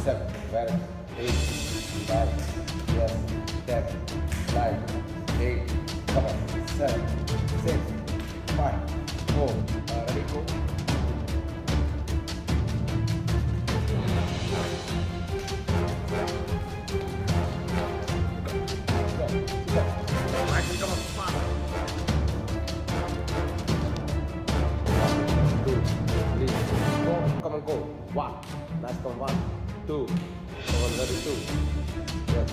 Seven, very good. 8, 9, yes, 10, 9, 8, come on, 7, 6, 5, 4, ready, go. Come on, fast. 1, 2, 3, 4, come on, go. 1, nice, come 1, 2, come on, ready, 2, yes,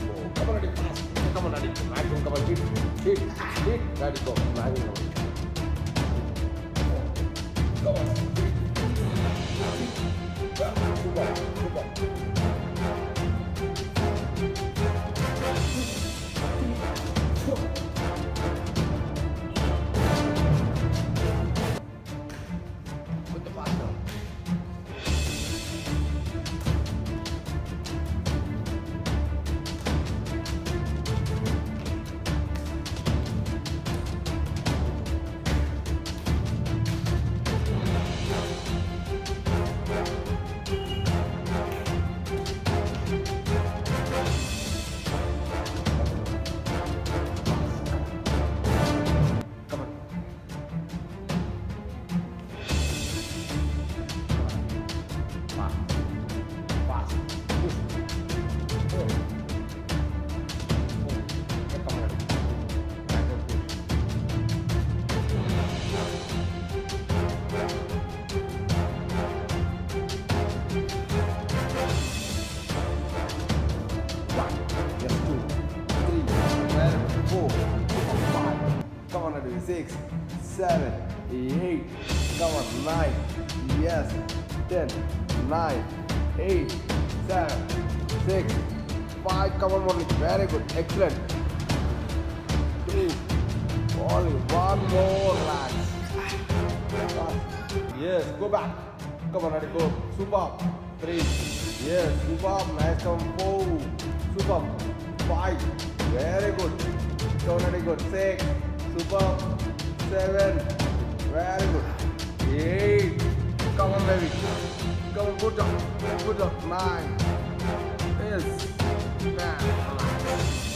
4, come on, ready, fast, come on, ready, maximum, come on, hit, ready, go, maximum, come on, super. Put the fast down. Come on. Fast. Fast. Push. Pull. Pull. Okay, come on, ready. Back and push. One. Yes, 2, 3, very good. 4, 5. Come on, ready. 6, 7, 8. Come on, 9. Yes. 10, 9, 8, 7, 6, 5. Come on, Molly. Very good. Excellent. 2. Only one more. Relax. Yes. Go back. Come on, ready. Go. Super. 3. Yes. Super. Nice. Come 4. Super. 5. Very good. Come on, ready. Good. 6. Super. 7. Very good. 8. Come on, baby. Come on, good job. Good job. 9. Yes. 10.